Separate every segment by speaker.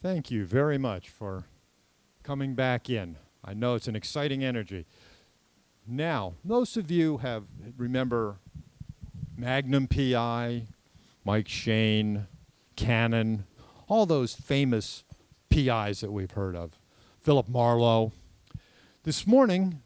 Speaker 1: Thank you very much for coming back in. I know it's an exciting energy. Now, most of you remember Magnum PI, Mike Shane, Cannon, all those famous PIs that we've heard of. Philip Marlowe. This morning,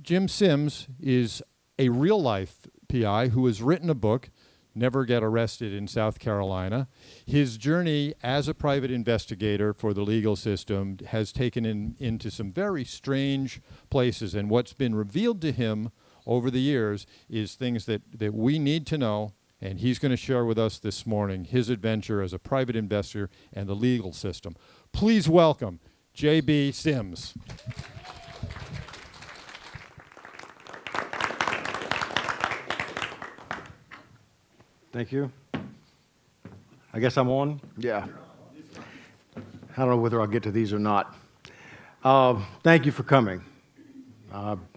Speaker 1: Jim Sims is a real-life PI who has written a book, Never Get Arrested in South Carolina. His journey as a private investigator for the legal system has taken him into some very strange places, and what's been revealed to him over the years is things that we need to know, and he's going to share with us this morning his adventure as a private investigator and the legal system. Please welcome J.B. Sims.
Speaker 2: Thank you. I guess I'm on? Yeah. I don't know whether I'll get to these or not. Thank you for coming.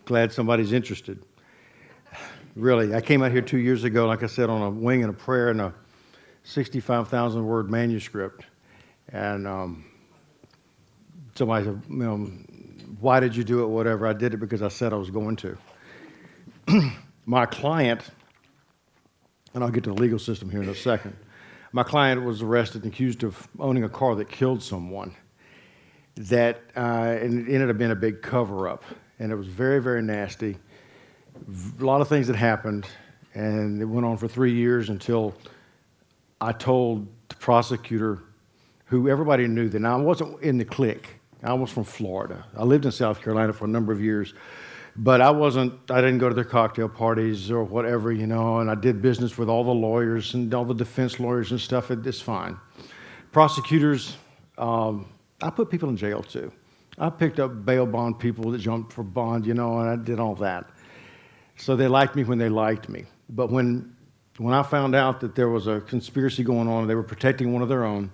Speaker 2: Glad somebody's interested. Really, I came out here 2 years ago, like I said, on a wing and a prayer in a 65,000-word manuscript. And somebody said, why did you do it, whatever? I did it because I said I was going to. My client, and I'll get to the legal system here in a second. My client was arrested and accused of owning a car that killed someone. And it ended up being a big cover-up, and it was very, very nasty. A lot of things that happened, and it went on for 3 years until I told the prosecutor, who everybody knew that. Now, I wasn't in the clique. I was from Florida. I lived in South Carolina for a number of years. But I didn't go to their cocktail parties or whatever, and I did business with all the lawyers and all the defense lawyers and stuff. It's fine. Prosecutors, I put people in jail too. I picked up bail bond people that jumped for bond, and I did all that. So they liked me when they liked me. But when I found out that there was a conspiracy going on, they were protecting one of their own,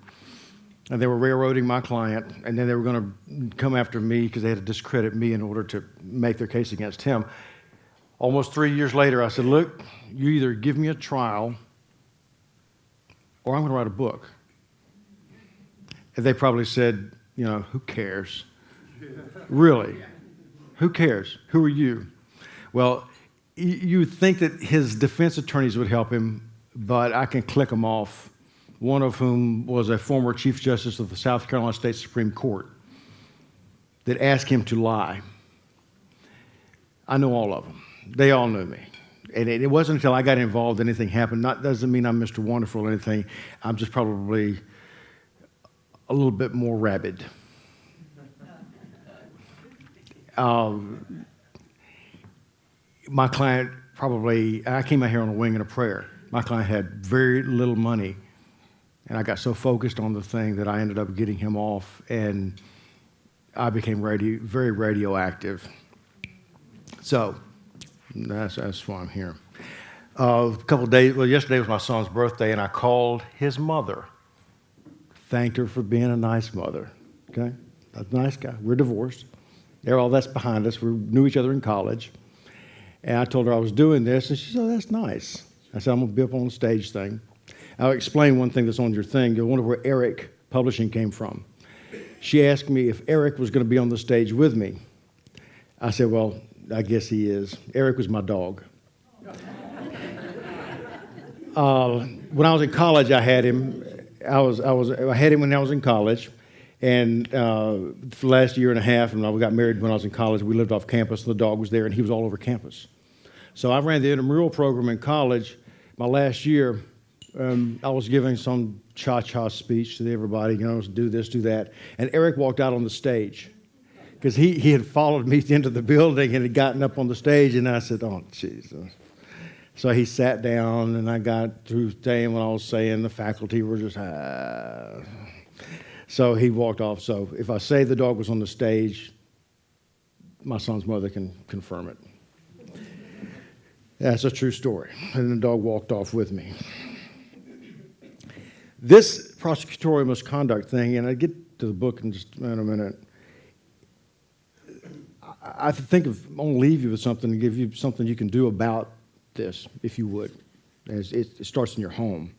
Speaker 2: and they were railroading my client, and then they were going to come after me because they had to discredit me in order to make their case against him. Almost 3 years later, I said, look, you either give me a trial or I'm going to write a book. And they probably said, who cares? Really? Who cares? Who are you? Well, you would think that his defense attorneys would help him, but I can click them off. One of whom was a former Chief Justice of the South Carolina State Supreme Court that asked him to lie. I know all of them. They all knew me. And it wasn't until I got involved anything happened. Doesn't mean I'm Mr. Wonderful or anything. I'm just probably a little bit more rabid. My client I came out here on a wing and a prayer. My client had very little money. And I got so focused on the thing that I ended up getting him off, and I became very radioactive. So that's why I'm here. Yesterday was my son's birthday, and I called his mother. Thanked her for being a nice mother. Okay? A nice guy. We're divorced. All that's behind us. We knew each other in college. And I told her I was doing this, and she said, oh, that's nice. I said, I'm going to be up on the stage thing. I'll explain one thing that's on your thing. You'll wonder where Eric Publishing came from. She asked me if Eric was going to be on the stage with me. I said, well, I guess he is. Eric was my dog. When I was in college, I had him. I had him when I was in college. And for the last year and a half, and we got married when I was in college, we lived off campus, and the dog was there, and he was all over campus. So I ran the intramural program in college. My last year, I was giving some cha-cha speech to everybody, do this, do that. And Eric walked out on the stage because he had followed me into the building and had gotten up on the stage. And I said, oh, Jesus. So he sat down, and I got through saying what I was saying. The faculty were just, So he walked off. So if I say the dog was on the stage, my son's mother can confirm it. That's a true story. And the dog walked off with me. This prosecutorial misconduct thing, and I get to the book in just a minute, I think I'm going to leave you with something and give you something you can do about this, if you would. It starts in your home.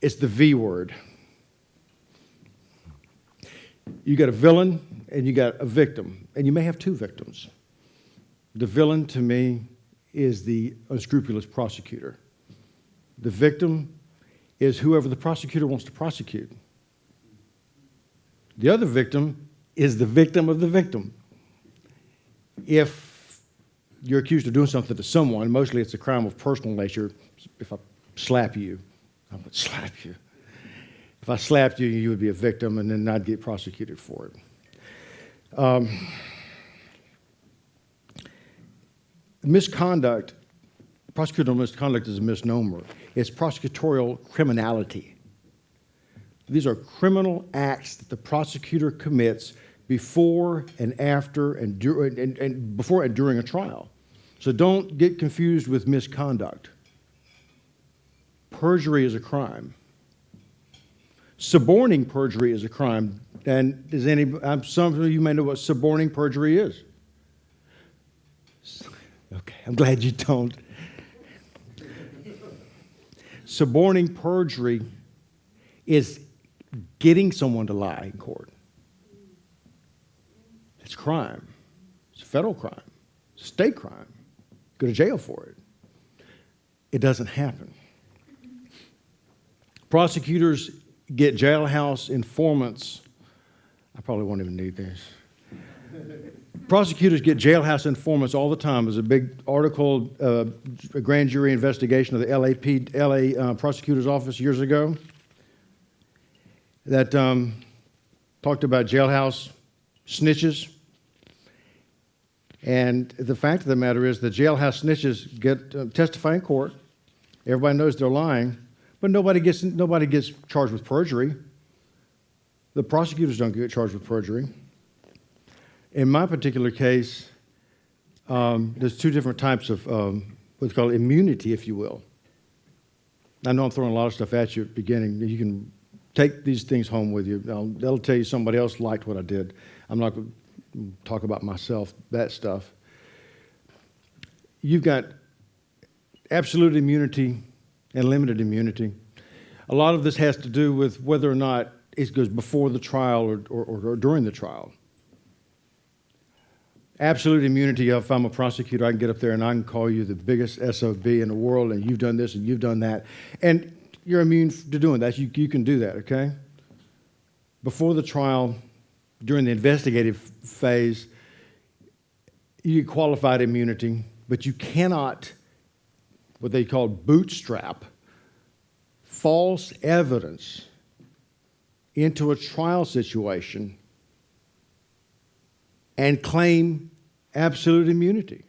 Speaker 2: It's the V word. You got a villain and you got a victim, and you may have two victims. The villain, to me, is the unscrupulous prosecutor. The victim is whoever the prosecutor wants to prosecute. The other victim is the victim of the victim. If you're accused of doing something to someone, mostly it's a crime of personal nature. If I slap you, I would slap you. If I slapped you, you would be a victim, and then I'd get prosecuted for it. Misconduct, prosecutorial misconduct is a misnomer. It's prosecutorial criminality. These are criminal acts that the prosecutor commits before and after and before and during a trial. So don't get confused with misconduct. Perjury is a crime. Suborning perjury is a crime. And some of you may know what suborning perjury is. Okay, I'm glad you don't. Suborning perjury is getting someone to lie in court. It's a crime. It's a federal crime. It's a state crime. Go to jail for it. It doesn't happen. Prosecutors get jailhouse informants. I probably won't even need this. Prosecutors get jailhouse informants all the time. There's a big article, a grand jury investigation of the LA prosecutor's office years ago that talked about jailhouse snitches. And the fact of the matter is that jailhouse snitches get testify in court. Everybody knows they're lying, but nobody gets charged with perjury. The prosecutors don't get charged with perjury. In my particular case, there's two different types of what's called immunity, if you will. I know I'm throwing a lot of stuff at you at the beginning. You can take these things home with you. That'll tell you somebody else liked what I did. I'm not going to talk about myself, that stuff. You've got absolute immunity and limited immunity. A lot of this has to do with whether or not it goes before the trial or during the trial. Absolute immunity, if I'm a prosecutor, I can get up there and I can call you the biggest SOB in the world, and you've done this and you've done that. And you're immune to doing that. You can do that, okay? Before the trial, during the investigative phase, you get qualified immunity, but you cannot, what they call bootstrap, false evidence into a trial situation and claim absolute immunity.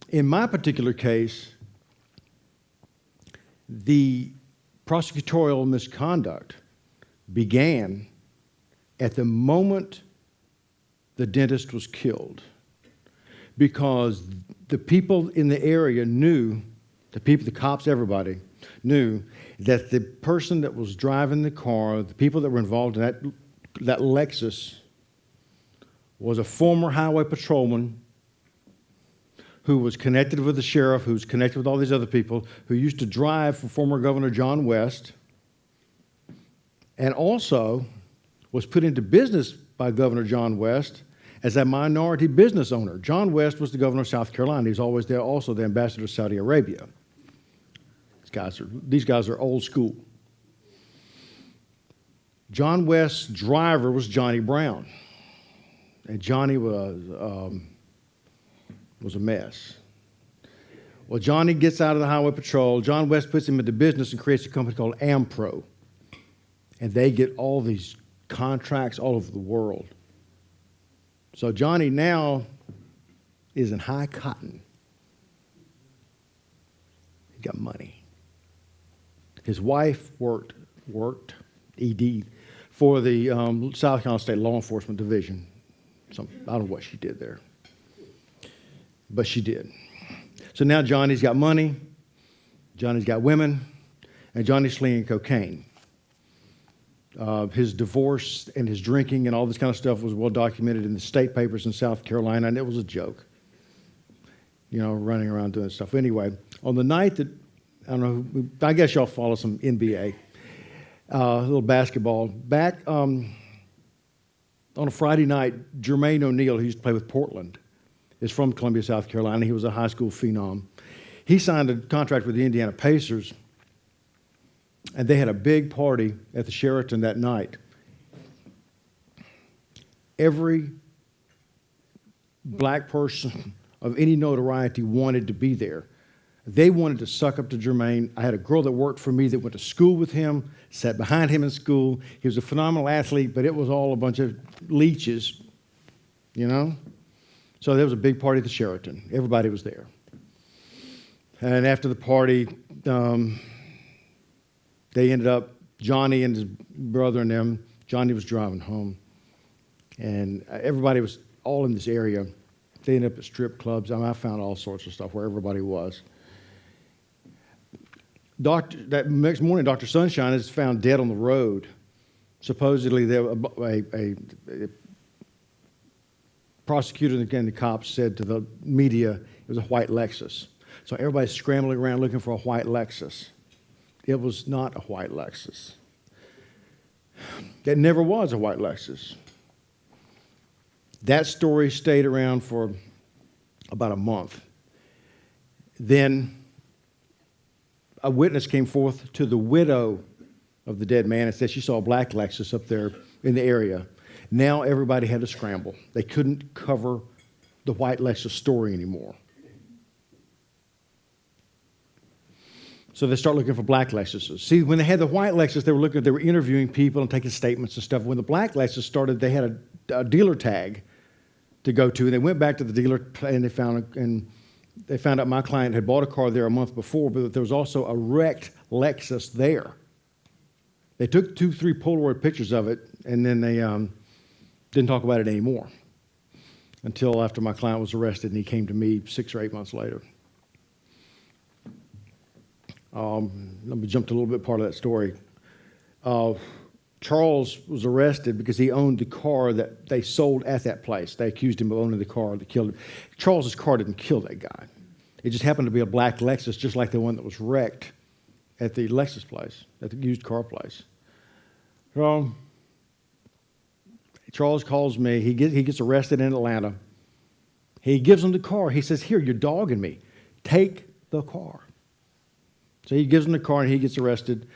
Speaker 2: In my particular case, the prosecutorial misconduct began at the moment the dentist was killed, because the people in the area knew, the cops, everybody, knew that the person that was driving the car, the people that were involved in that Lexus, was a former highway patrolman who was connected with the sheriff, who was connected with all these other people, who used to drive for former Governor John West, and also was put into business by Governor John West as a minority business owner. John West was the governor of South Carolina. He's always there, also the ambassador to Saudi Arabia. These guys are old school. John West's driver was Johnny Brown. And Johnny was a mess. Well, Johnny gets out of the highway patrol. John West puts him into business and creates a company called Ampro. And they get all these contracts all over the world. So Johnny now is in high cotton. He got money. His wife worked ED for the South Carolina State Law Enforcement Division. I don't know what she did there, but she did. So now Johnny's got money, Johnny's got women, and Johnny's slinging cocaine. His divorce and his drinking and all this kind of stuff was well documented in the state papers in South Carolina, and it was a joke, running around doing stuff. Anyway, on the night that, I guess y'all follow some NBA, a little basketball. Back on a Friday night, Jermaine O'Neal, who used to play with Portland, is from Columbia, South Carolina. He was a high school phenom. He signed a contract with the Indiana Pacers, and they had a big party at the Sheraton that night. Every black person of any notoriety wanted to be there. They wanted to suck up to Jermaine. I had a girl that worked for me that went to school with him, sat behind him in school. He was a phenomenal athlete, but it was all a bunch of leeches, you know? So there was a big party at the Sheraton. Everybody was there. And after the party, they ended up, Johnny and his brother and them, Johnny was driving home. And everybody was all in this area. They ended up at strip clubs. I found all sorts of stuff where everybody was. That next morning, Dr. Sunshine is found dead on the road. Supposedly, a prosecutor and the cops said to the media it was a white Lexus. So everybody's scrambling around looking for a white Lexus. It was not a white Lexus. It never was a white Lexus. That story stayed around for about a month. Then a witness came forth to the widow of the dead man and said she saw a black Lexus up there in the area. Now everybody had to scramble. They couldn't cover the white Lexus story anymore. So they start looking for black Lexuses. See, when they had the white Lexus, they were interviewing people and taking statements and stuff. When the black Lexus started, they had a dealer tag to go to. And they went back to the dealer and they found out my client had bought a car there a month before, but there was also a wrecked Lexus there. They took 2-3 Polaroid pictures of it, and then they didn't talk about it anymore until after my client was arrested and he came to me 6 or 8 months later. Let me jump to a little bit part of that story. Charles was arrested because he owned the car that they sold at that place. They accused him of owning the car that killed him. Charles's car didn't kill that guy. It just happened to be a black Lexus, just like the one that was wrecked at the Lexus place, at the used car place. Charles calls me. He gets arrested in Atlanta. He gives him the car. He says, "Here, you're dogging me. Take the car." So he gives him the car, and he gets arrested.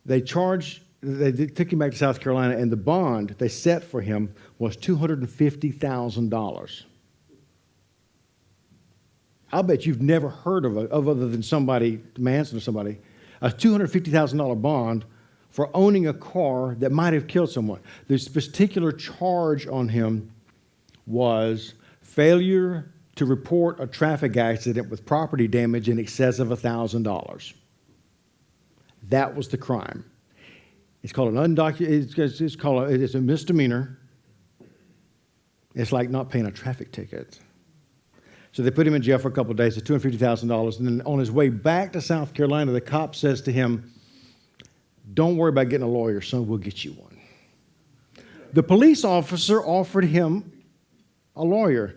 Speaker 2: They took him back to South Carolina, and the bond they set for him was $250,000. I'll bet you've never heard of other than somebody, Manson or somebody, a $250,000 bond for owning a car that might have killed someone. This particular charge on him was failure to report a traffic accident with property damage in excess of $1,000. That was the crime. It's called an undocumented. It's a misdemeanor. It's like not paying a traffic ticket. So they put him in jail for a couple of days, at $250,000, and then on his way back to South Carolina, the cop says to him, "Don't worry about getting a lawyer, son. We'll get you one." The police officer offered him a lawyer.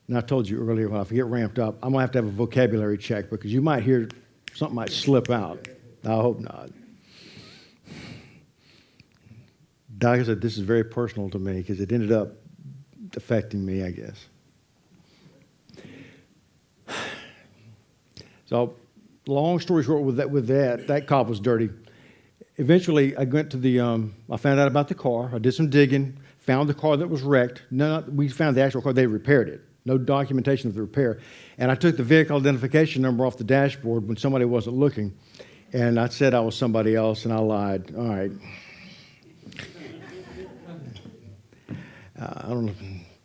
Speaker 2: And I told you earlier, when I get ramped up, I'm going to have a vocabulary check because you might hear something might slip out. I hope not. Doc said, "This is very personal to me," because it ended up affecting me, I guess. So, long story short, with that cop was dirty. Eventually, I went to I found out about the car. I did some digging, found the car that was wrecked. We found the actual car. They repaired it. No documentation of the repair. And I took the vehicle identification number off the dashboard when somebody wasn't looking. And I said I was somebody else, and I lied. All right. I don't know.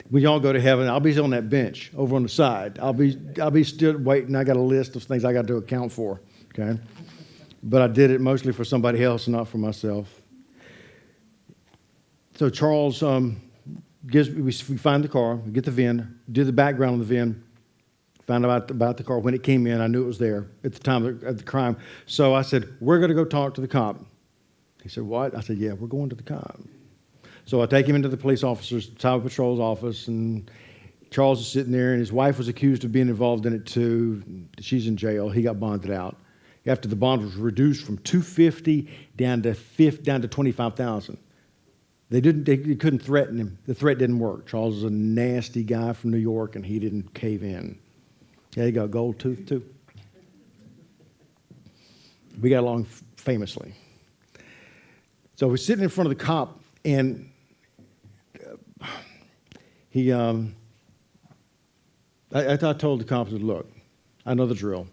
Speaker 2: When y'all go to heaven, I'll be on that bench over on the side. I'll be still waiting. I got a list of things I got to account for. Okay, but I did it mostly for somebody else, not for myself. So Charles we find the car, we get the VIN, do the background on the VIN, found out about the car. When it came in, I knew it was there at the time of the crime. So I said, "We're going to go talk to the cop." He said, "What?" I said, "Yeah, we're going to the cop." So I take him into the police officer's, Highway Patrol's office, and Charles is sitting there, and his wife was accused of being involved in it too. She's in jail. He got bonded out after the bond was reduced from $250,000 down to $25,000. They couldn't threaten him. The threat didn't work. Charles was a nasty guy from New York, and he didn't cave in. Yeah, he got a gold tooth, too. We got along famously. So we're sitting in front of the cop, and I told the cop, I said, look, I know the drill.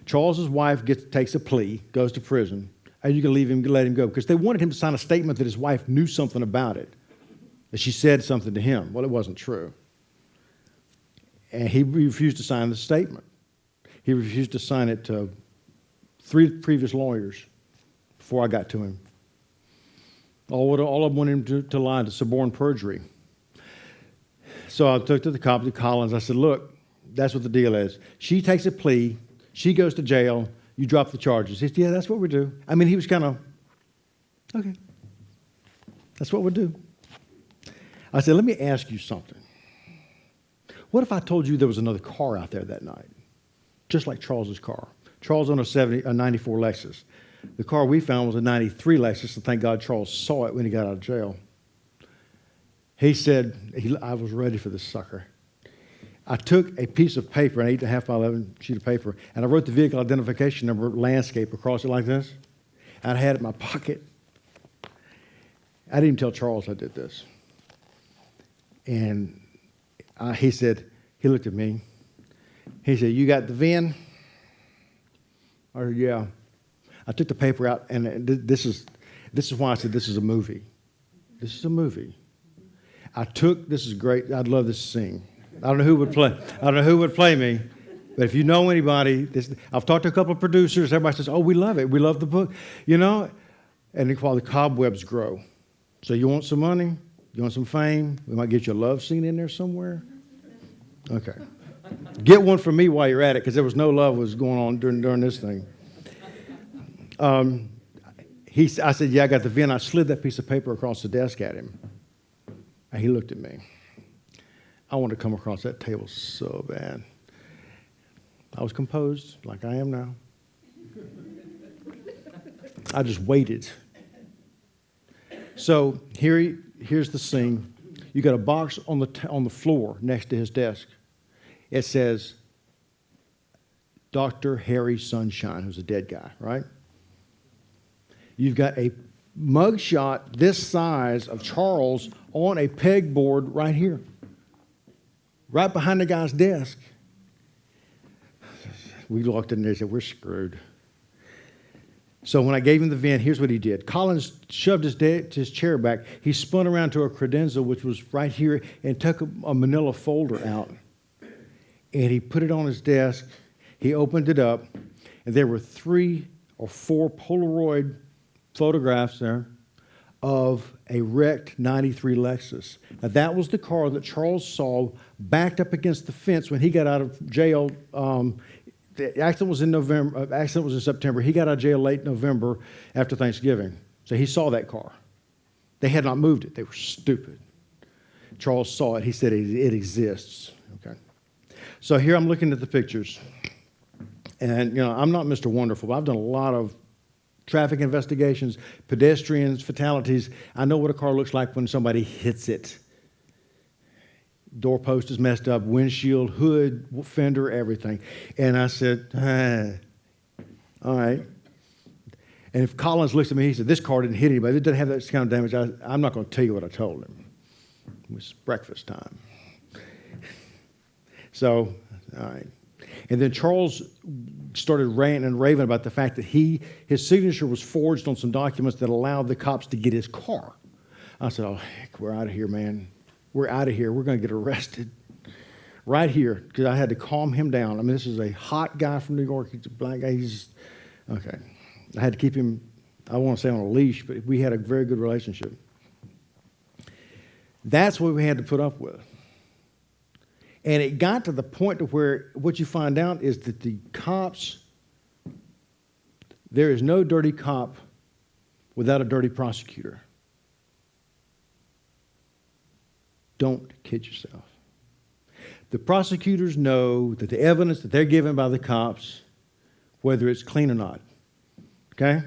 Speaker 2: Charles's wife takes a plea, goes to prison. Are you going to let him go? Because they wanted him to sign a statement that his wife knew something about it, that she said something to him. Well, it wasn't true. And he refused to sign the statement. He refused to sign it to 3 previous lawyers before I got to him. All of them wanted him to lie, to suborn perjury. So I took to the cop, to Collins. I said, look, that's what the deal is. She takes a plea. She goes to jail. You drop the charges. He said, yeah, that's what we do. I mean, he was kind of, okay, that's what we do. I said, let me ask you something. What if I told you there was another car out there that night, just like Charles's car? Charles owned a 94 Lexus. The car we found was a 93 Lexus, and thank God Charles saw it when he got out of jail. He said, I was ready for this sucker. I took a piece of paper, an 8.5 by 11 sheet of paper, and I wrote the vehicle identification number, landscape, across it like this. And I had it in my pocket. I didn't even tell Charles I did this. And he looked at me. He said, you got the VIN? I said, yeah. I took the paper out, and this is why I said this is a movie. This is a movie. This is great. I'd love this scene. I don't know who would play me, but if you know anybody, I've talked to a couple of producers. Everybody says, oh, we love it. We love the book, you know? And while the cobwebs grow. So you want some money? You want some fame? We might get you a love scene in there somewhere. Okay. Get one from me while you're at it, because there was no love was going on during this thing. I said, yeah, I got the VIN. I slid that piece of paper across the desk at him. And he looked at me. I wanted to come across that table so bad. I was composed like I am now. I just waited. So here's the scene. You got a box on the floor next to his desk. It says, Dr. Harry Sunshine, who's a dead guy, right? You've got a mugshot this size of Charles on a pegboard right here, right behind the guy's desk. We looked in there and said, we're screwed. So when I gave him the VIN, here's what he did. Collins shoved his chair back. He spun around to a credenza, which was right here, and took a manila folder out. And he put it on his desk. He opened it up, and there were 3 or 4 Polaroid photographs there of a wrecked 93 Lexus. Now, that was the car that Charles saw backed up against the fence when he got out of jail. The accident was in November. Accident was in September. He got out of jail late November after Thanksgiving. So he saw that car. They had not moved it. They were stupid. Charles saw it. He said it exists. Okay. So here I'm looking at the pictures. And, you know, I'm not Mr. Wonderful, but I've done a lot of traffic investigations, pedestrians, fatalities. I know what a car looks like when somebody hits it. Doorpost is messed up, windshield, hood, fender, everything. And I said, all right. And if Collins looks at me, he said, this car didn't hit anybody. It doesn't have that kind of damage. I'm not going to tell you what I told him. It was breakfast time. So, all right. And then Charles started ranting and raving about the fact that his signature was forged on some documents that allowed the cops to get his car. I said, oh, heck, we're out of here, man. We're out of here. We're going to get arrested right here, because I had to calm him down. I mean, this is a hot guy from New York. He's a black guy. Okay. I had to keep him, I won't say on a leash, but we had a very good relationship. That's what we had to put up with. And it got to the point to where what you find out is that the cops, there is no dirty cop without a dirty prosecutor. Don't kid yourself. The prosecutors know that the evidence that they're given by the cops, whether it's clean or not, okay?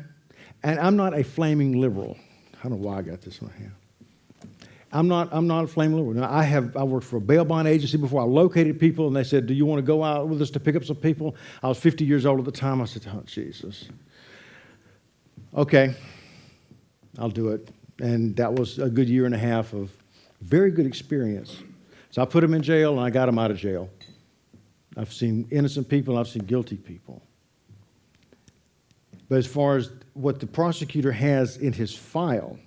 Speaker 2: And I'm not a flaming liberal. I don't know why I got this in my hand. I'm not a flame lord. Now, I worked for a bail bond agency before. I located people, and they said, "Do you want to go out with us to pick up some people?" I was 50 years old at the time. I said, "Oh, Jesus. Okay, I'll do it." And that was a good year and a half of very good experience. So I put them in jail, and I got them out of jail. I've seen innocent people, and I've seen guilty people. But as far as what the prosecutor has in his file,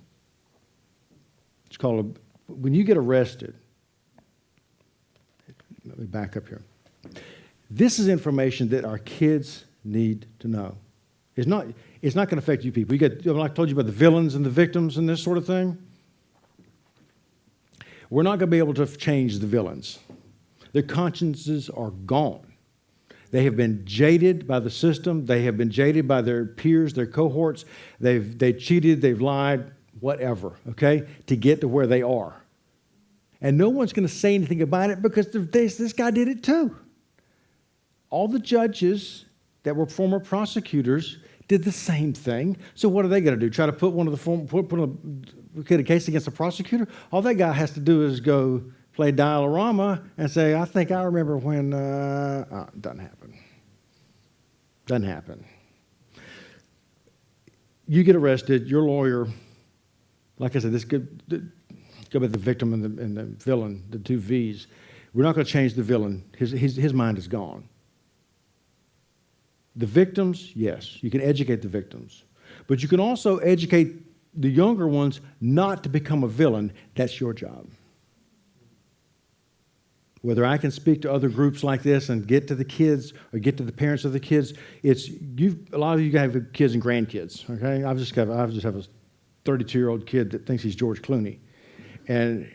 Speaker 2: it's called when you get arrested. Let me back up here. This is information that our kids need to know. It's not going to affect you people. Like I told you about the villains and the victims and this sort of thing. We're not going to be able to change the villains. Their consciences are gone. They have been jaded by the system. They have been jaded by their peers, their cohorts. They cheated, they've lied, whatever, okay, to get to where they are. And no one's going to say anything about it because this guy did it too. All the judges that were former prosecutors did the same thing. So what are they going to do? Try to put a case against the prosecutor? All that guy has to do is go play dial-a-rama and say, "I think I remember when," doesn't happen. Doesn't happen. You get arrested, your lawyer, like I said, go about the victim and the villain, the two V's. We're not going to change the villain. His mind is gone. The victims, yes, you can educate the victims. But you can also educate the younger ones not to become a villain. That's your job. Whether I can speak to other groups like this and get to the kids or get to the parents of the kids, a lot of you have kids and grandkids, okay? I just have a 32-year-old kid that thinks he's George Clooney. And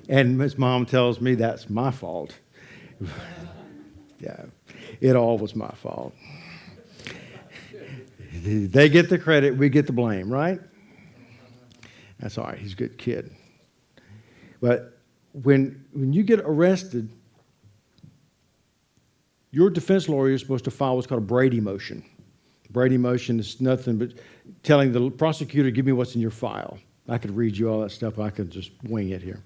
Speaker 2: his mom tells me that's my fault. Yeah, it all was my fault. They get the credit, we get the blame, right? That's all right, he's a good kid. But when you get arrested, your defense lawyer is supposed to file what's called a Brady motion. Brady motion is nothing but telling the prosecutor, "Give me what's in your file." I could read you all that stuff. I could just wing it here.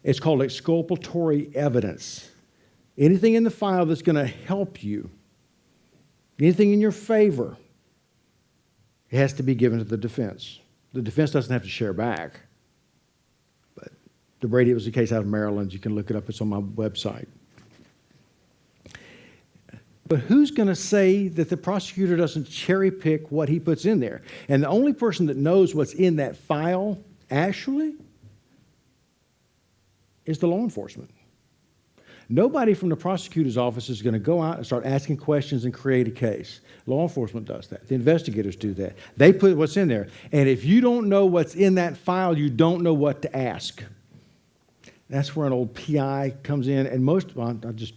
Speaker 2: It's called exculpatory evidence. Anything in the file that's going to help you, anything in your favor, it has to be given to the defense. The defense doesn't have to share back. But the Brady, it was a case out of Maryland. You can look it up. It's on my website. But who's going to say that the prosecutor doesn't cherry pick what he puts in there? And the only person that knows what's in that file, actually, is the law enforcement. Nobody from the prosecutor's office is going to go out and start asking questions and create a case. Law enforcement does that. The investigators do that. They put what's in there. And if you don't know what's in that file, you don't know what to ask. That's where an old PI comes in. And I just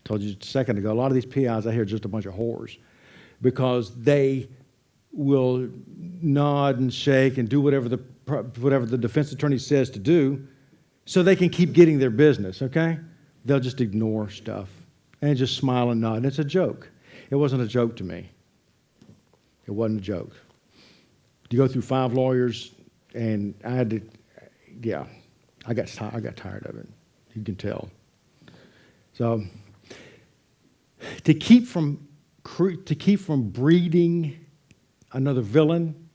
Speaker 2: told you a second ago, a lot of these PIs I hear are just a bunch of whores because they will nod and shake and do whatever the defense attorney says to do so they can keep getting their business, okay? They'll just ignore stuff and just smile and nod. And it's a joke. It wasn't a joke to me. It wasn't a joke. You go through 5 lawyers, and I had to, I got tired of it. You can tell. So to keep from breeding another villain,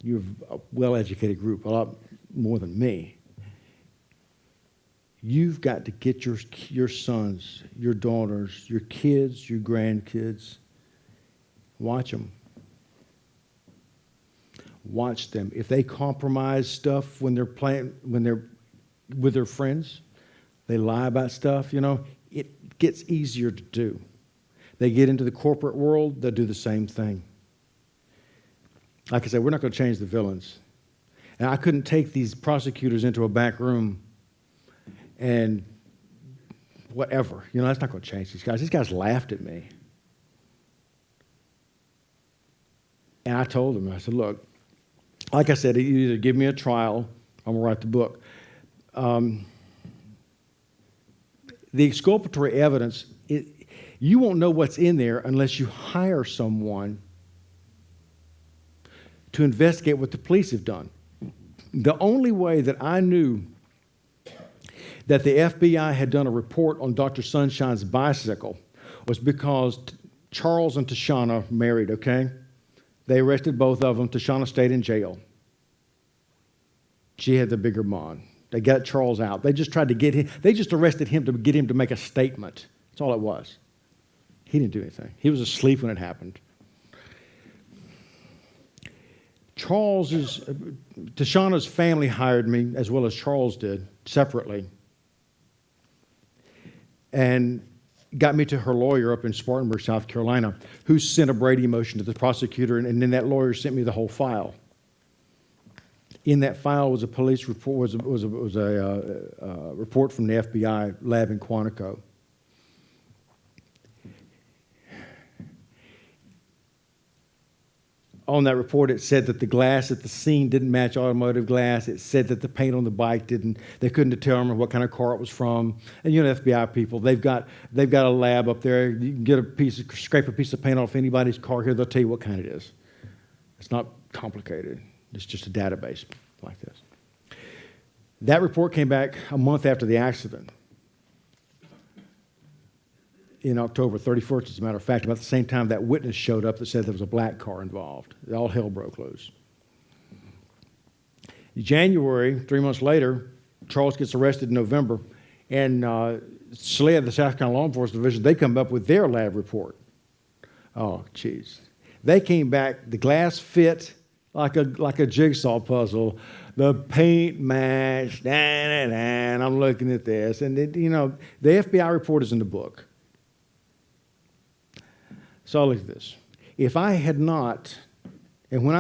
Speaker 2: you're a well-educated group, a lot more than me. You've got to get your sons, your daughters, your kids, your grandkids. Watch them. Watch them. If they compromise stuff when they're with their friends, they lie about stuff, it gets easier to do. They get into the corporate world, they'll do the same thing. Like I said, we're not going to change the villains. And I couldn't take these prosecutors into a back room and whatever. That's not going to change these guys. These guys laughed at me. And I told them, I said, look, like I said, you either give me a trial, I'm going to write the book. The exculpatory evidence, you won't know what's in there unless you hire someone to investigate what the police have done. The only way that I knew that the FBI had done a report on Dr. Sunshine's bicycle was because Charles and Tashana married, okay? They arrested both of them. Tashana stayed in jail. She had the bigger bond. They got Charles out. They just tried to get him. They just arrested him to get him to make a statement. That's all it was. He didn't do anything. He was asleep when it happened. Tashana's family hired me, as well as Charles did, separately, and got me to her lawyer up in Spartanburg, South Carolina, who sent a Brady motion to the prosecutor, and then that lawyer sent me the whole file. In that file was a police report, was a report from the FBI lab in Quantico. On that report, it said that the glass at the scene didn't match automotive glass. It said that the paint on the bike didn't. They couldn't determine what kind of car it was from. And you know, FBI people, they've got a lab up there. You can get scrape a piece of paint off anybody's car here. They'll tell you what kind it is. It's not complicated. It's just a database like this. That report came back a month after the accident. In October 31st, as a matter of fact, about the same time that witness showed up that said there was a black car involved. All hell broke loose. In January, 3 months later, Charles gets arrested in November, and SLED, the South Carolina Law Enforcement Division, they come up with their lab report. Oh, jeez. They came back, the glass fit like a jigsaw puzzle. The paint matched, and I'm looking at this. And, the FBI report is in the book. So I'll look at this. If I had not, and one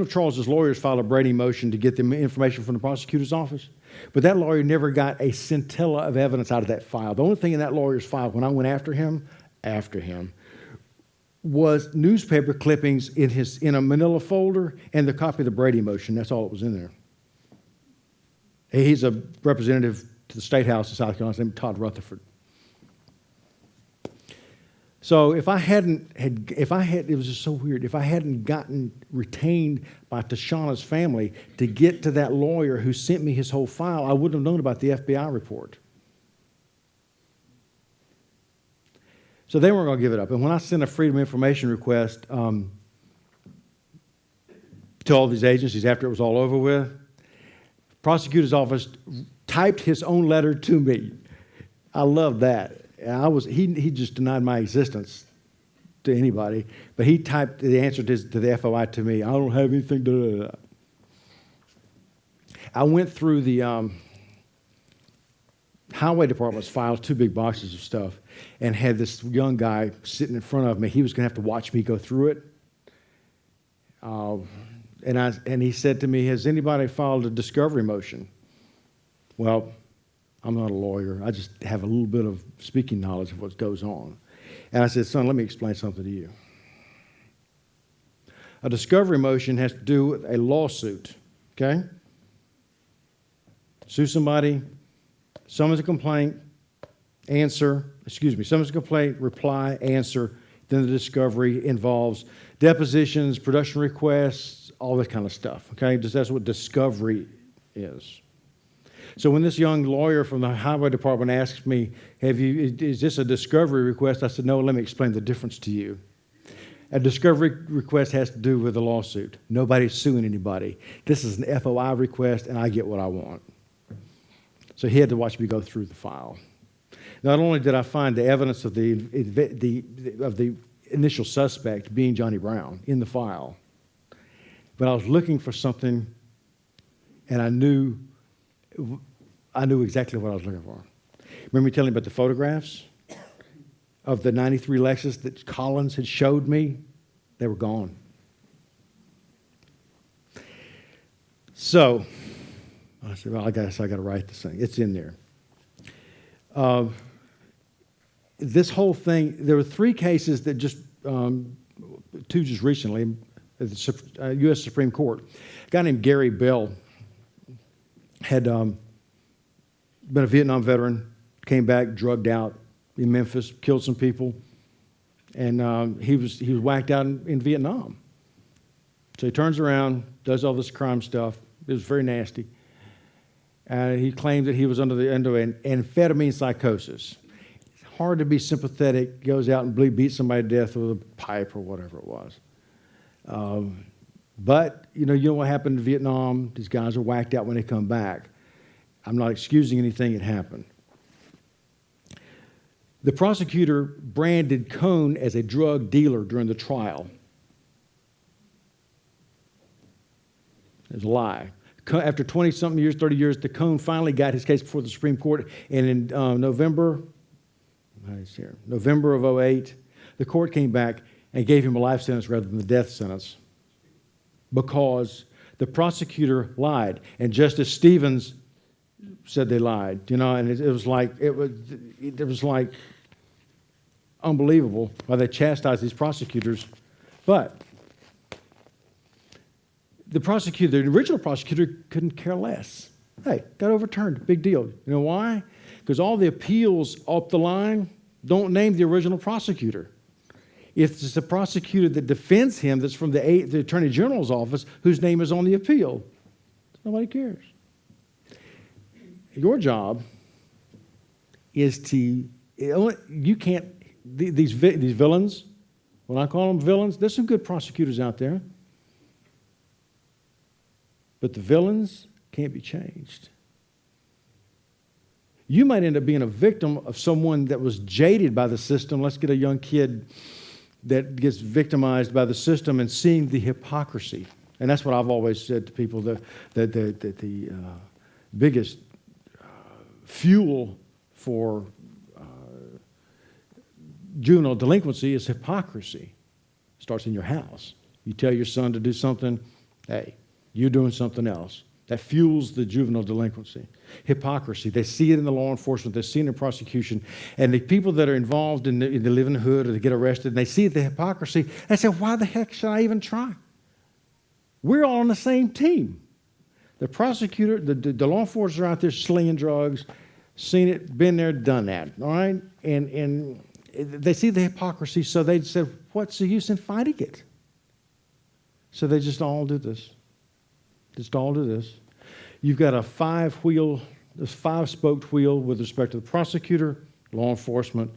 Speaker 2: of Charles's lawyers filed a Brady motion to get the information from the prosecutor's office, but that lawyer never got a scintilla of evidence out of that file. The only thing in that lawyer's file, when I went after him, was newspaper clippings in a manila folder and the copy of the Brady motion. That's all that was in there. He's a representative to the State House of South Carolina named Todd Rutherford. So it was just so weird. If I hadn't gotten retained by Tashana's family to get to that lawyer who sent me his whole file, I wouldn't have known about the FBI report. So they weren't going to give it up. And when I sent a Freedom of Information request to all these agencies after it was all over with, the prosecutor's office typed his own letter to me. I love that. He just denied my existence to anybody, but he typed the answer to the FOI to me. I don't have anything to do with that. I went through the highway department's files, 2 big boxes of stuff, and had this young guy sitting in front of me. He was going to have to watch me go through it. And he said to me, "Has anybody filed a discovery motion?" Well, I'm not a lawyer. I just have a little bit of speaking knowledge of what goes on. And I said, "Son, let me explain something to you. A discovery motion has to do with a lawsuit, okay? Sue somebody, summons a complaint, summons a complaint, reply, answer, then the discovery involves depositions, production requests, all that kind of stuff, okay? That's what discovery is. So when this young lawyer from the highway department asked me, is this a discovery request? I said, no, let me explain the difference to you. A discovery request has to do with a lawsuit. Nobody's suing anybody. This is an FOI request, and I get what I want. So he had to watch me go through the file. Not only did I find the evidence of the initial suspect being Johnny Brown in the file, but I was looking for something, and I knew exactly what I was looking for. Remember me telling you about the photographs of the 93 Lexus that Collins had showed me? They were gone. So I said, well, I guess I got to write this thing. It's in there. This whole thing, there were 3 cases that just, 2 just recently, at the U.S. Supreme Court. A guy named Gary Bell had been a Vietnam veteran, came back, drugged out in Memphis, killed some people, and he was whacked out in Vietnam. So he turns around, does all this crime stuff. It was very nasty. He claimed that he was under an amphetamine psychosis. It's hard to be sympathetic, goes out and beats somebody to death with a pipe or whatever it was. But, you know what happened in Vietnam? These guys are whacked out when they come back. I'm not excusing anything that happened. The prosecutor branded Cone as a drug dealer during the trial. It was a lie. After 20-something years, 30 years, the Cone finally got his case before the Supreme Court. And in November of 08, the court came back and gave him a life sentence rather than the death sentence because the prosecutor lied. And Justice Stevens said they lied, and it was like unbelievable why they chastised these prosecutors. But the original prosecutor couldn't care less. Hey, got overturned, big deal. You know why? Because all the appeals up the line don't name the original prosecutor. If it's the prosecutor that defends him that's from the Attorney General's office whose name is on the appeal, nobody cares. Your job is these villains, when I call them villains, there's some good prosecutors out there. But the villains can't be changed. You might end up being a victim of someone that was jaded by the system. Let's get a young kid that gets victimized by the system and seeing the hypocrisy. And that's what I've always said to people, that the biggest fuel for juvenile delinquency is hypocrisy. It starts in your house. You tell your son to do something, hey, you're doing something else. That fuels the juvenile delinquency. Hypocrisy. They see it in the law enforcement. They see it in the prosecution. And the people that are involved in the live in the hood or they get arrested, and they see the hypocrisy, they say, why the heck should I even try? We're all on the same team. The prosecutor, the law enforcement are out there slinging drugs, seen it, been there, done that, all right? And they see the hypocrisy, so they said, what's the use in fighting it? So they just all do this. Just all do this. You've got a five-spoked wheel with respect to the prosecutor, law enforcement,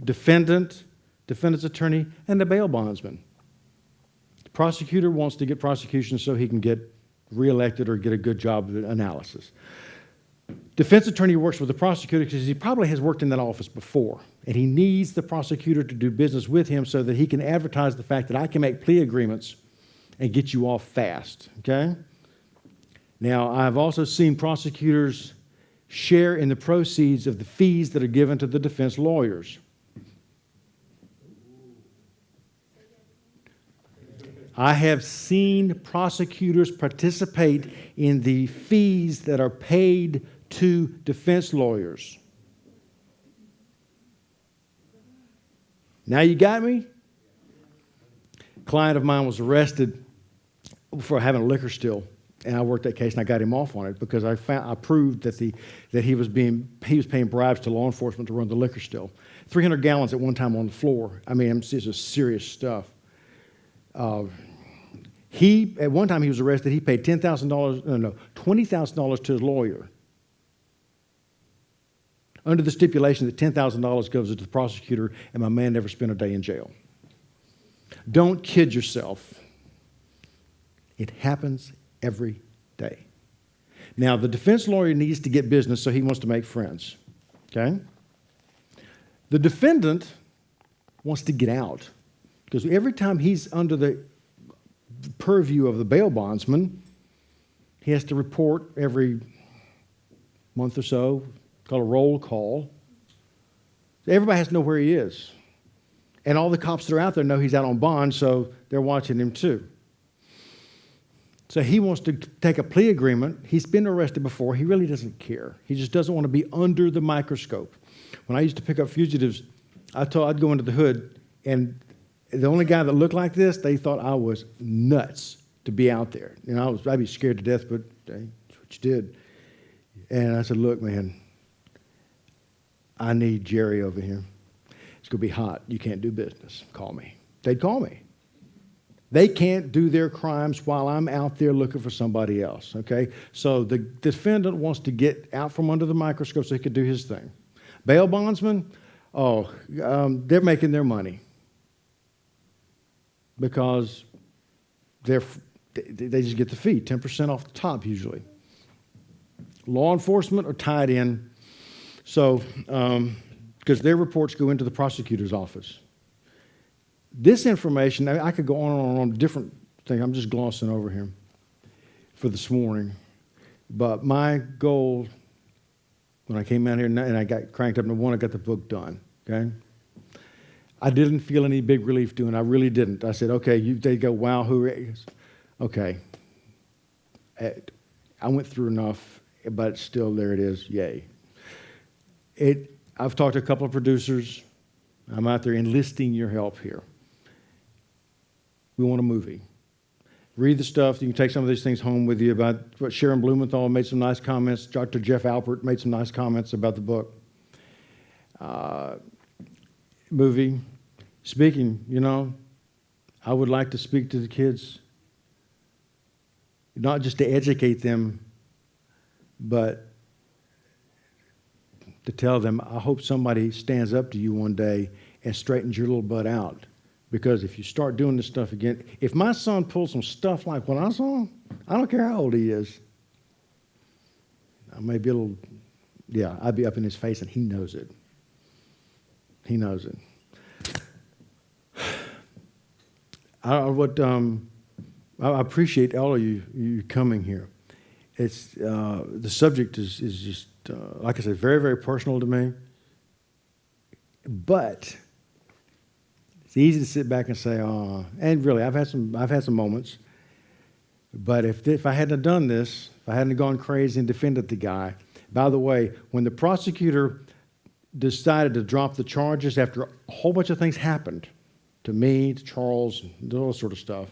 Speaker 2: defendant's attorney, and the bail bondsman. The prosecutor wants to get prosecution so he can get reelected or get a good job of analysis. Defense attorney works with the prosecutor because he probably has worked in that office before, and he needs the prosecutor to do business with him so that he can advertise the fact that I can make plea agreements and get you off fast, okay? Now, I've also seen prosecutors share in the proceeds of the fees that are given to the defense lawyers. I have seen prosecutors participate in the fees that are paid to defense lawyers. Now you got me? A client of mine was arrested for having a liquor still, and I worked that case and I got him off on it because I proved that he was paying bribes to law enforcement to run the liquor still. 300 gallons at one time on the floor. I mean, this is serious stuff. At one time he was arrested, he paid $20,000 to his lawyer, under the stipulation that $10,000 goes to the prosecutor, and my man never spent a day in jail. Don't kid yourself. It happens every day. Now, the defense lawyer needs to get business, so he wants to make friends. Okay? The defendant wants to get out, because every time he's under the purview of the bail bondsman, he has to report every month or so, called a roll call. Everybody has to know where he is. And all the cops that are out there know he's out on bond, so they're watching him too. So he wants to take a plea agreement. He's been arrested before. He really doesn't care. He just doesn't want to be under the microscope. When I used to pick up fugitives, I'd go into the hood, and the only guy that looked like this, they thought I was nuts to be out there. You know, I'd be scared to death, but hey, that's what you did. And I said, look, man, I need Jerry over here. It's going to be hot. You can't do business. Call me. They'd call me. They can't do their crimes while I'm out there looking for somebody else, okay? So the defendant wants to get out from under the microscope so he could do his thing. Bail bondsmen, they're making their money because they just get the fee, 10% off the top usually. Law enforcement are tied in, so because their reports go into the prosecutor's office. This information, I could go on and on different things. I'm just glossing over here for this morning. But my goal when I came out here and I got cranked up to one, I got the book done, okay? I didn't feel any big relief doing it. I really didn't. I said, okay, they go, wow, okay. I went through enough, but still there it is, yay. I've talked to a couple of producers. I'm out there enlisting your help here. We want a movie. Read the stuff. You can take some of these things home with you about what Sharon Blumenthal made some nice comments. Dr. Jeff Alpert made some nice comments about the book. Movie. Speaking, I would like to speak to the kids, not just to educate them, but to tell them, I hope somebody stands up to you one day and straightens your little butt out. Because if you start doing this stuff again, if my son pulls some stuff like what I saw, I don't care how old he is. I may be I'd be up in his face and he knows it. He knows it. I appreciate all of you coming here. It's the subject is just like I said, very, very personal to me. But it's easy to sit back and say, "Oh," and really, I've had some moments. But if I hadn't done this, if I hadn't gone crazy and defended the guy, by the way, when the prosecutor decided to drop the charges after a whole bunch of things happened to me, to Charles, and all sort of stuff,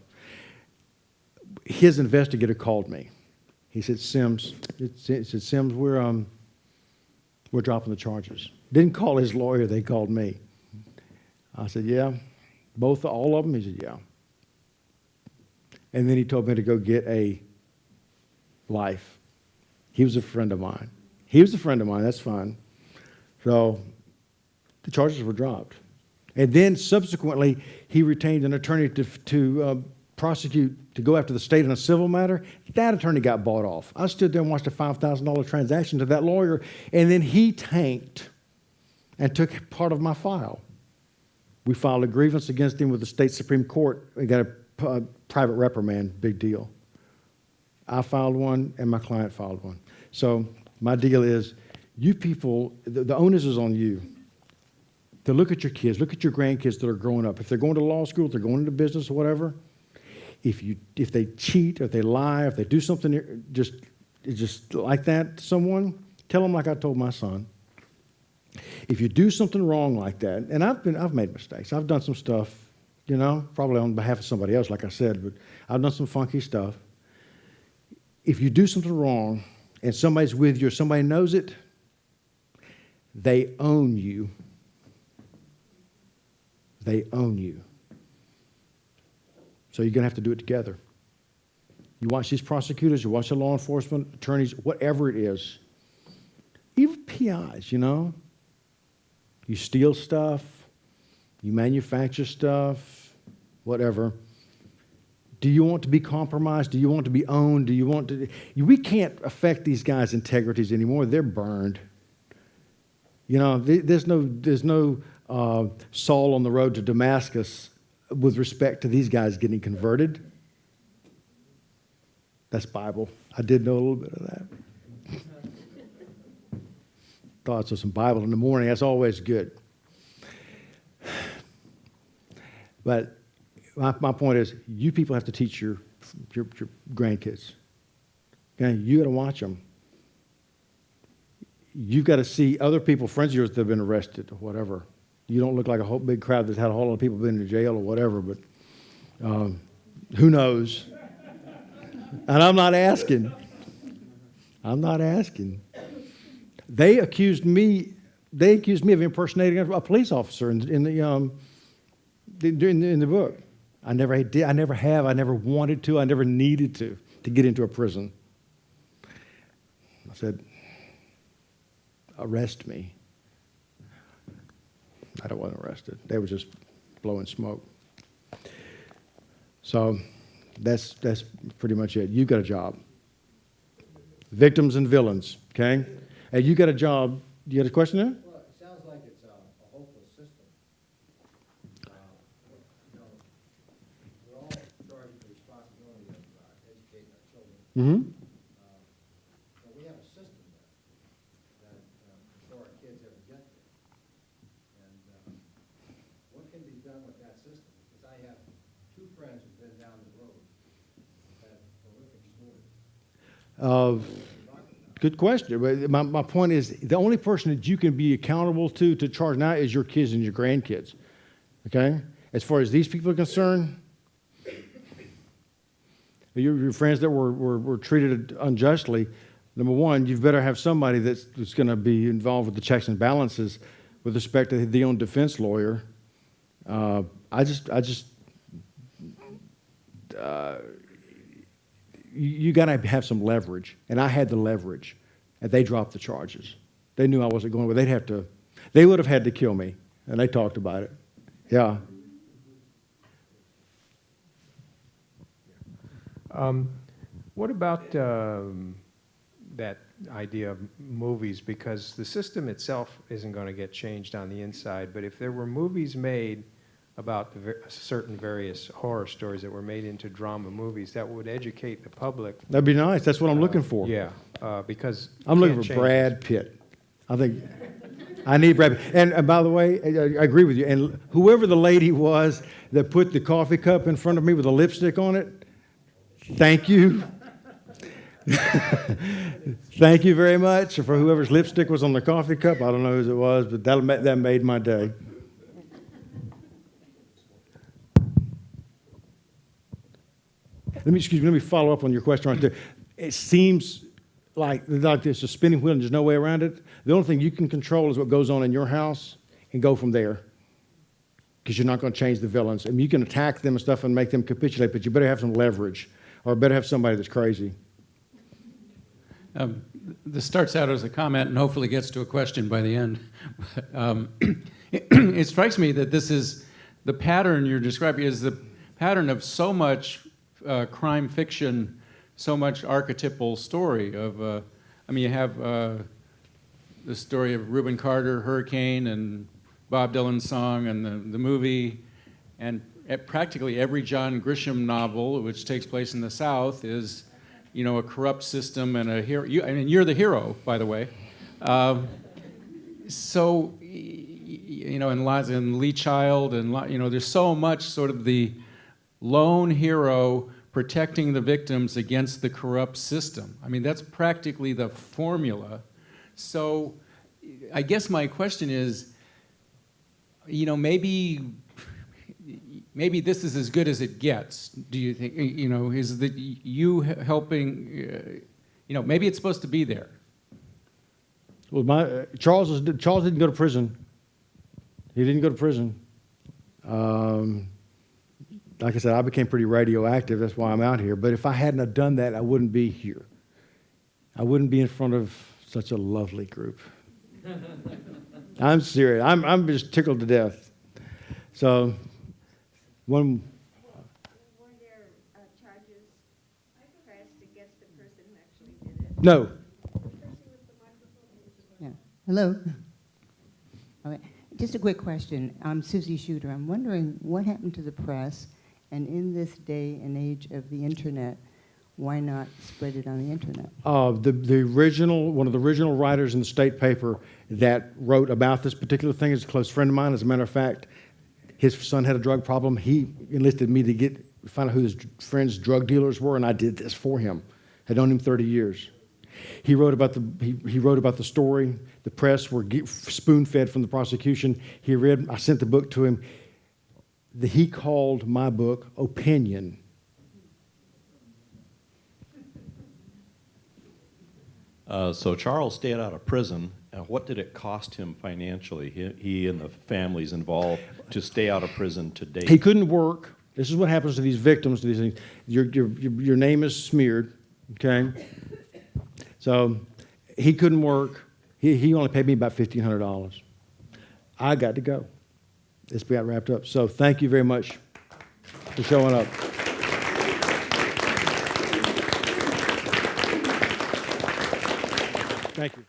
Speaker 2: his investigator called me. He said, "Sims, we're dropping the charges." Didn't call his lawyer; they called me. I said, "Yeah, all of them." He said, "Yeah." And then he told me to go get a life. He was a friend of mine. That's fine. So the charges were dropped. And then subsequently, he retained an attorney to prosecute, to go after the state in a civil matter. That attorney got bought off. I stood there and watched a $5,000 transaction to that lawyer, and then he tanked and took part of my file. We filed a grievance against him with the state Supreme Court. We got a private reprimand, big deal. I filed one, and my client filed one. So my deal is, you people, the onus is on you to look at your kids, look at your grandkids that are growing up. If they're going to law school, if they're going into business or whatever, if they cheat, or if they lie, if they do something just like that to someone, tell them like I told my son. If you do something wrong like that, and I've made mistakes. I've done some stuff, probably on behalf of somebody else, like I said, but I've done some funky stuff. If you do something wrong and somebody's with you or somebody knows it, they own you. They own you. So you're going to have to do it together. You watch these prosecutors, you watch the law enforcement, attorneys, whatever it is. Even PIs, You steal stuff, you manufacture stuff, whatever. Do you want to be compromised? Do you want to be owned? We can't affect these guys' integrities anymore. They're burned. There's no Saul on the road to Damascus with respect to these guys getting converted. That's Bible. I did know a little bit of that. Thoughts of some Bible in the morning, that's always good. But my point is, you people have to teach your grandkids. Okay? You got to watch them. You've got to see other people, friends of yours that have been arrested or whatever. You don't look like a whole big crowd that's had a whole lot of people been to jail or whatever, but who knows? And I'm not asking. They accused me of impersonating a police officer in the book. I never did. I never have. I never wanted to. I never needed to get into a prison. I said, arrest me. I don't want arrested. They were just blowing smoke. So that's pretty much it. You got a job. Victims and villains, okay? And you got a job. You got a question there?
Speaker 1: Well, it sounds like it's a hopeless system. You know, we're all charged with the responsibility of educating our children.
Speaker 2: Mm-hmm.
Speaker 1: But we have a system that before our kids ever get there. And what can be done with that system? Because I have two friends who've been down the road who've had horrific stories.
Speaker 2: Good question. But my point is, the only person that you can be accountable to charge now is your kids and your grandkids. Okay? As far as these people are concerned, your friends that were treated unjustly, number one, you better have somebody that's going to be involved with the checks and balances with respect to the own defense lawyer. You got to have some leverage, and I had the leverage, and they dropped the charges. They knew I wasn't going, but they would have had to kill me, and they talked about it. Yeah.
Speaker 3: What about that idea of movies? Because the system itself isn't going to get changed on the inside, but if there were movies made about certain various horror stories that were made into drama movies that would educate the public.
Speaker 2: That'd be nice. That's what I'm looking for.
Speaker 3: Yeah, because
Speaker 2: I'm looking for Brad Pitt. I think I need Brad Pitt. And by the way, I agree with you. And whoever the lady was that put the coffee cup in front of me with a lipstick on it, thank you. Thank you very much for whoever's lipstick was on the coffee cup. I don't know whose it was, but that made my day. Let me follow up on your question right there. It seems like there's a spinning wheel and there's no way around it. The only thing you can control is what goes on in your house and go from there, because you're not going to change the villains. I mean, you can attack them and stuff and make them capitulate, but you better have some leverage, or better have somebody that's crazy.
Speaker 4: This starts out as a comment and hopefully gets to a question by the end. It strikes me that this is the pattern you're describing is the pattern of so much crime fiction, so much archetypal story of, you have the story of Reuben Carter, Hurricane, and Bob Dylan's song, and the movie, and practically every John Grisham novel, which takes place in the South, is, a corrupt system and a hero. You're the hero, by the way. And Lee Child, and there's so much sort of the lone hero protecting the victims against the corrupt system. I mean, that's practically the formula. So I guess my question is, maybe this is as good as it gets. Do you think, is that you helping, maybe it's supposed to be there?
Speaker 2: Well, Charles didn't go to prison. He didn't go to prison. Like I said, I became pretty radioactive. That's why I'm out here. But if I hadn't have done that, I wouldn't be here. I wouldn't be in front of such a lovely group. I'm serious. I'm just tickled to death. So,
Speaker 5: Were there charges pressed against the person who actually did it?
Speaker 2: no.
Speaker 6: Yeah. Hello. Okay. Just a quick question. I'm Susie Shooter. I'm wondering what happened to the press, and in this day and age of the internet, why not spread it on the internet?
Speaker 2: One of the original writers in the state paper that wrote about this particular thing is a close friend of mine. As a matter of fact, his son had a drug problem. He enlisted me to find out who his friends' drug dealers were, and I did this for him. I'd known him 30 years. He wrote about the story. The press were spoon-fed from the prosecution. I sent the book to him. He called my book Opinion.
Speaker 7: So Charles stayed out of prison. What did it cost him financially, he and the families involved, to stay out of prison to date?
Speaker 2: He couldn't work. This is what happens to these victims, to these things. Your name is smeared, okay? So he couldn't work. He only paid me about $1,500. I got to go. This got wrapped up. So thank you very much for showing up. Thank you.